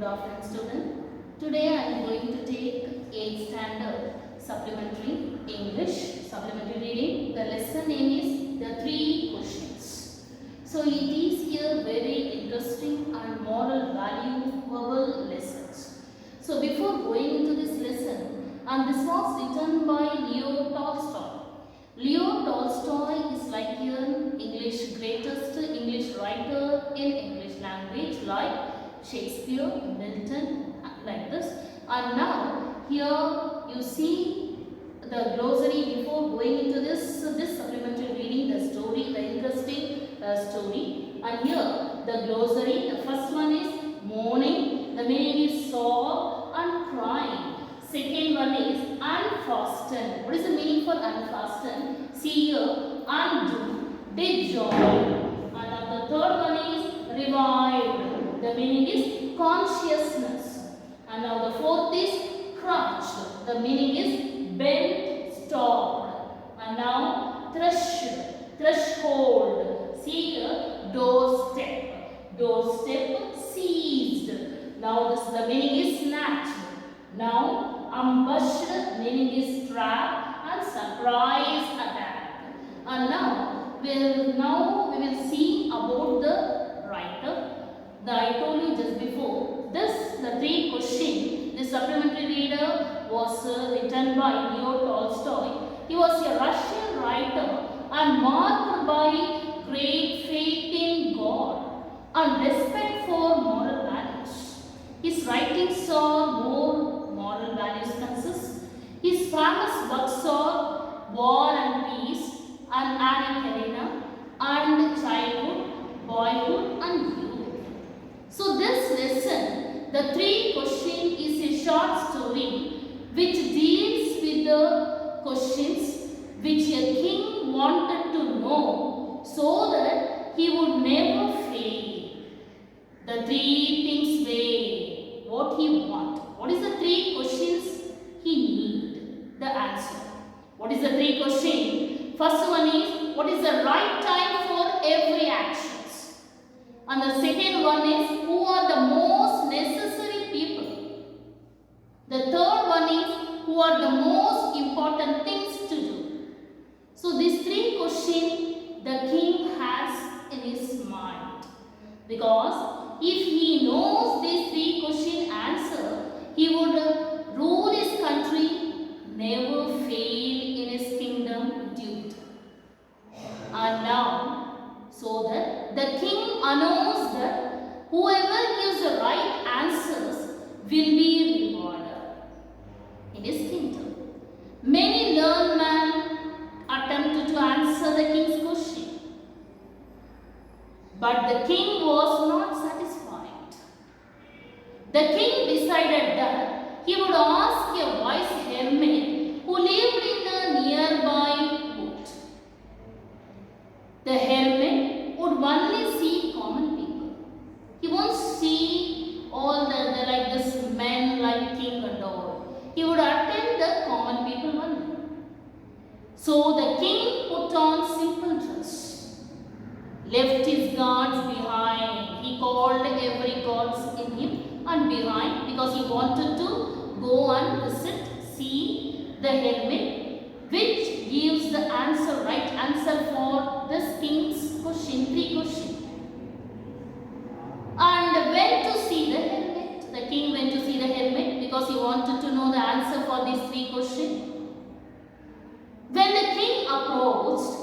afternoon, student. Today I am going to take 8th standard supplementary English supplementary reading. The lesson name is the 3 questions. So it is here very interesting and moral valuable lessons. So before going into this lesson, and this was written by Leo Tolstoy. Leo Tolstoy is like an greatest English writer in English language, like Shakespeare, Milton, like this. And now here you see the glossary before going into this supplementary reading, the story, the interesting story. And here the glossary, the first one is mourning, the meaning is sorrow and crying. Second one is unfasten. What is the meaning for unfasten? See here, undo, disjoin. And now the third one is revived. The meaning is consciousness. And now the fourth is crutch. The meaning is bent, stopped. And now threshold. See here, doorstep. Doorstep, seized. Now the meaning is snatched. Now ambushed, meaning is trap, and surprise attack. And now we will see about the writer. I told you just before, the 3 question, the supplementary reader was written by Leo Tolstoy. He was a Russian writer and marked by great faith in God and respect for moral values. His writings are more moral values consist. His famous works are War and Peace and Anna Karenina and Childhood, Boyhood and Youth. So this lesson, the 3 question is a short story which deals with the questions which a king wanted to know so that he would never fail. The 3 things way, what he wants. What is the 3 questions he need the answer? What is the 3 questions? First one is, what is the right time for every actions? And the second one is, who are the most necessary people? The third one is, who are the most important things to do? So these 3 questions the king has in his mind. Because if he knows these 3 question answer, he would rule his country, never fail in his kingdom duty. And now, so that the king announced that whoever gives the right answers will be rewarded in his kingdom. Many learned men attempted to answer the king's question, but the king was not satisfied. The king decided that he would ask a wise hermit who lived in a nearby wood. The hermit would only see common people. He won't see all the like this men like king and all. He would attend the common people only. So the king put on simple dress, left his guards behind. He called every guards in him and behind, because he wanted to go and visit, see the hermit, which gives the answer, right answer for this king's question, 3 questions. And went to see the hermit. The king went to see the hermit because he wanted to know the answer for these 3 questions. When the king approached,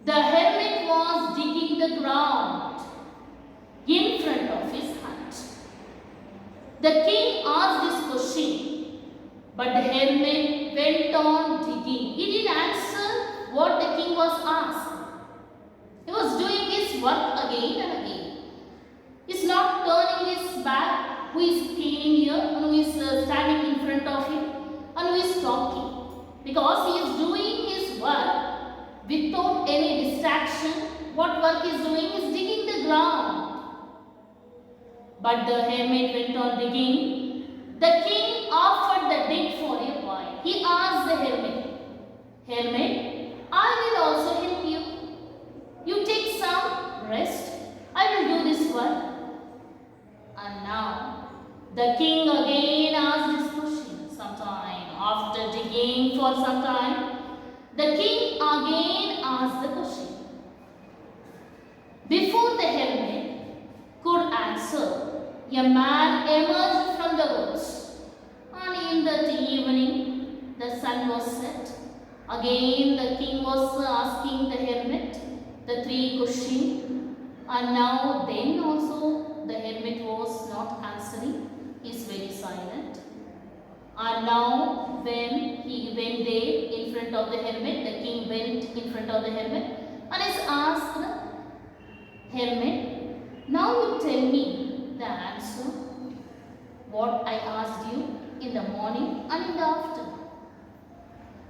the hermit was digging the ground in front of his hut. The king asked this question, but the hermit went on digging. He didn't answer what the king was asked. He was doing his work again and again. He's not turning his back, who is standing here and who is standing in front of him and who is talking. Because he is doing his work without any distraction. What work he is doing is digging the ground. But the hermit went on digging. The king offered the dig for a while. He asked the hermit, "Hermit, I will also help you. You take some rest. I will do this work." And now The king again asked this question sometime. After digging for some time, the king again asked the question. Before the hermit could answer, a man emerged from the woods, and in that evening the sun was set. Again the king was asking the hermit the three questions, and now then also the hermit was not answering. He is very silent. And now when he went there in front of the hermit, the king went in front of the hermit and is asked, hermit, now you tell me the answer what I asked you in the morning and in the afternoon.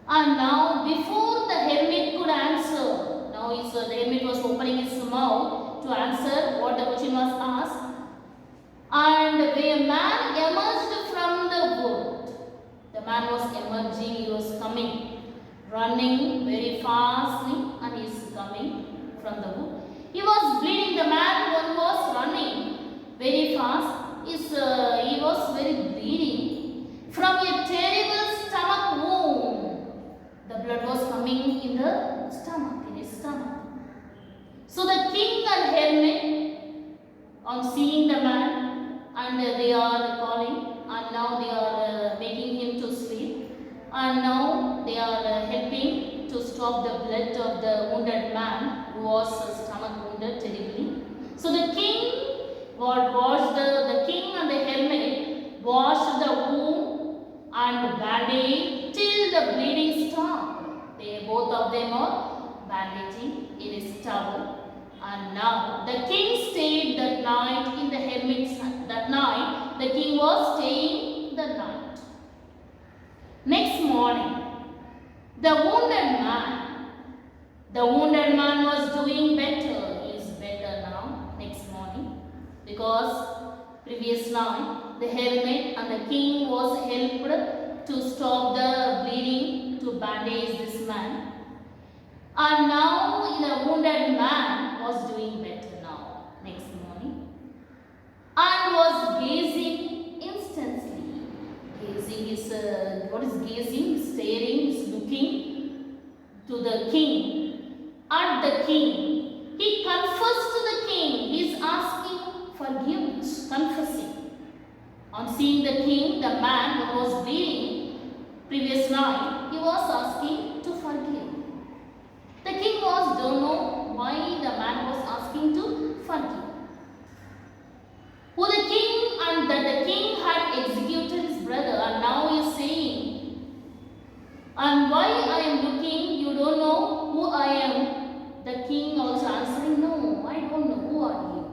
And now before the hermit could answer, now the hermit was opening his mouth to answer what the question was asked. And when a man emerged from the wood, the man was emerging, he was coming, running very fastly, and he is coming from the wood. He was bleeding, the man was running very fast, he was very bleeding from a terrible stomach wound. The blood was coming in the stomach, in his stomach. So the king and hermit, on seeing the man, and they are calling, and now they are making him to sleep, and now they are helping to stop the blood of the wounded man who was stomach wounded terribly. So the king washed the king and the hermit washed the wound and bandaged till the bleeding stopped. They both of them are bandaging in his towel. And now the king stayed that night in the hermit's hut. That night the king was staying the night. Next morning, the wounded man was doing better. He is better now next morning, because previous night the hermit and the king was helped to stop the bleeding, to bandage this man. And now the wounded man was doing better now next morning, and was gazing instantly. Gazing is what is gazing? Staring, is looking to the king. At the king, he confessed to the king. He is asking forgiveness, confessing. On seeing the king, the man who was bleeding previous night, he was asking to forgive. The king don't know why the man was asking to forgive. Who the king, and that the king had executed his brother, and now he is saying, and why I am looking, you don't know who I am. The king also answering, no, I don't know, who are you?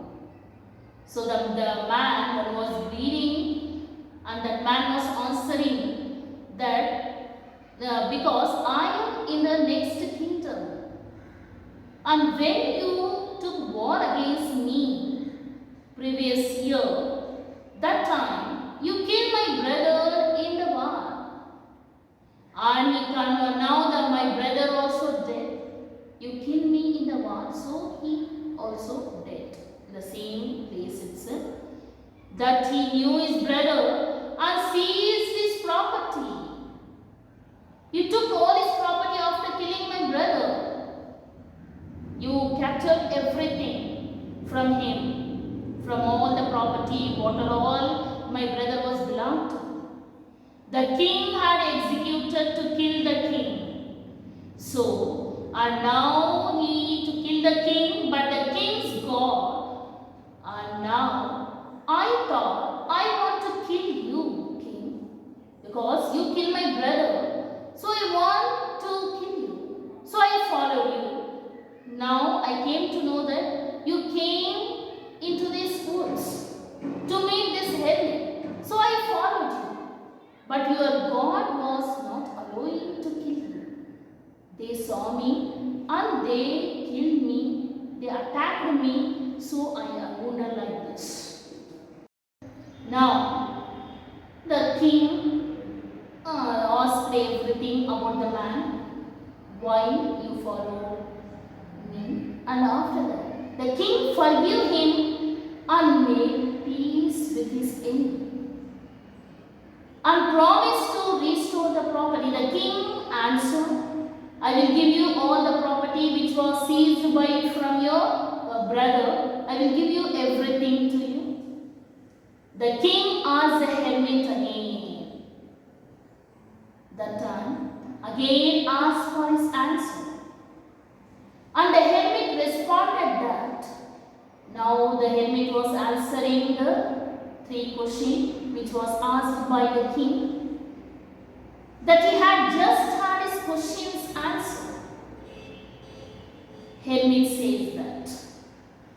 So the man that was bleeding, and that man was answering that because I am in the next kingdom. And when you took war against me previous year, that time you killed my brother in the war. And now that my brother also dead, you killed me in the war, so he also dead in the same place itself. That he knew his brother and seized his property. You took all his property after killing my brother. You captured everything from him, from all the property, water, all my brother was belonged to. The king had executed to kill the king. So, and now he to kill the king, but the king's God. And now I thought I want to kill you, king, because you killed my brother. So I want to kill you. So I followed you. Now I came to know that you came into these woods to meet this hermit. So I followed you. But your God was not allowing to kill you. They saw me and they killed me. They attacked me. So I am wounded like this. Now the king asked everything about the man. Why you followed me? And after that, the king forgave him and made peace with his enemy. I will give you all the property which was seized by from your brother. I will give you everything to you. The king asked the hermit again. That time, again asked for his answer. And the hermit responded that. Now the hermit was answering the 3 questions which was asked by the king. That he had just had his questions answered. Hermit says that.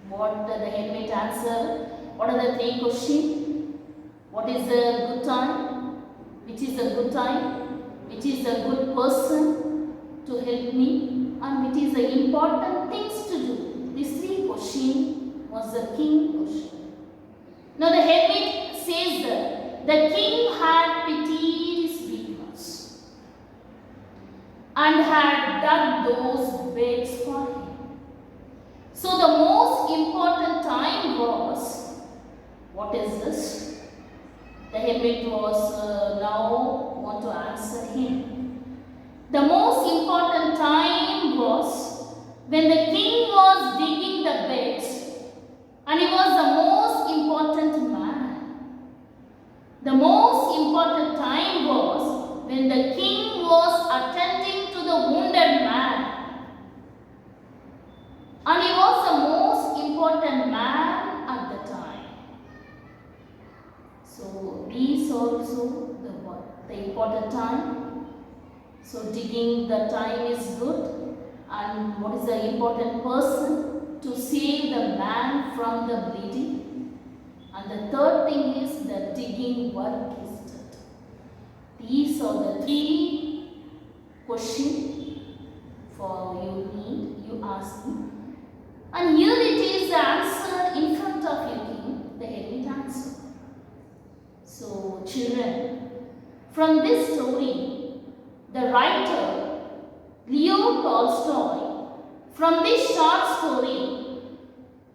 What did the hermit answer? What are the 3 questions? What is a good time? Which is a good time? Which is a good person to help me? And which is the important things to do? These 3 questions was the king question. Now the hermit says that the king had pitied his weakness and had dug those beds for him. So the most important time was, what is this? The hermit was now want to answer him. The most important time was when the king was digging the beds, and he was the most important man. The most important time was when the king was attending to the wounded man, and he was the most important man at the time. So these also the important time. So digging the time is good, and what is the important person? To save the man from the bleeding. And the third thing is the digging work is done. These are the 3 questions for you ask me. And here it is the answer in front of you, king, the hermit answer. So children, from this story, the writer Leo Tolstoy, from this short story,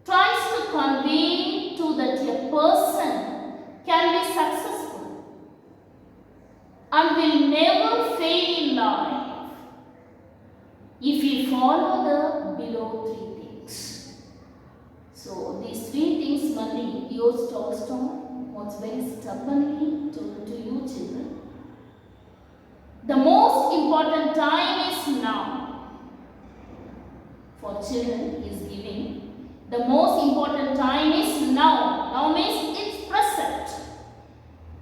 tries to convey to that a person can be successful and will never fail in life if we follow the below 3 things. So these 3 things only Leo Tolstoy was very stubbornly told to you children. The most important time is now. For children he is giving. The most important time is now. Now means it's present.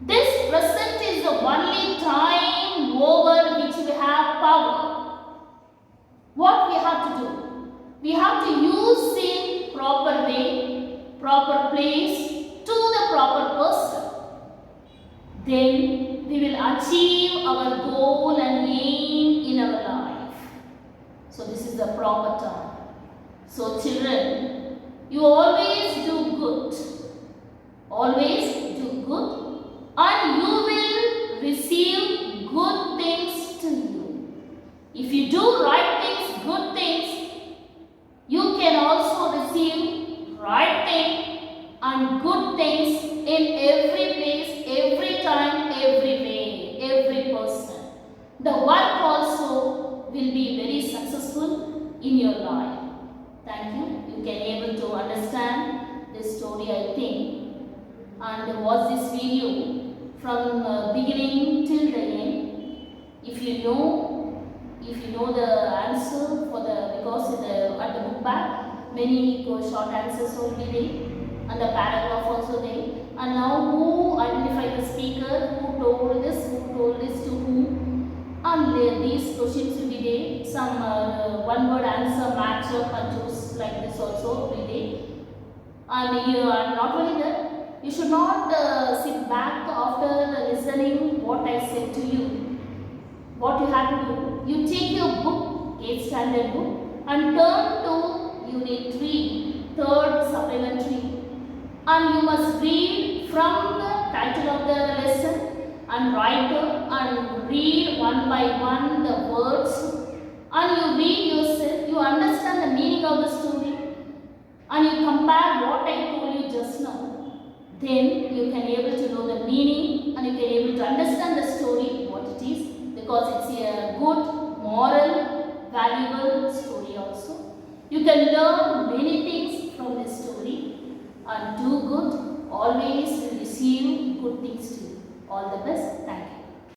This present is the only time over which we have power. What we have to do? We have to use in proper way, proper place, to the proper person. Then we will achieve our goal and aim in our life. So this is the proper time. So children, you always do good. Always do good, and you will receive good things to you. If you do right things, good things, you can also receive right thing and good things in every place, every time, every way, every person. The work also will be very successful in your life. Thank you. You can able to understand this story, I think. And watch this video from beginning till the end. If you know the answer for the, because at the book back many short answers will be there and the paragraph also there. And now who identify the speaker, who told this to whom, and these questions will be there. Some one word answer match up and choose like this also will be there. And you are not only that, you should not sit back after listening what I said to you. What you have to do, you take your book, 8th standard book, and turn to Unit 3, 3rd supplementary, and you must read from the title of the lesson and write and read one by one the words, and you read yourself, you understand the meaning of the story, and you compare what I told you just now. Then you can able to know the meaning and you can able to understand the story what it is, because it's a good moral You can learn many things from this story and do good. Always will receive good things to you. All the best. Thank you.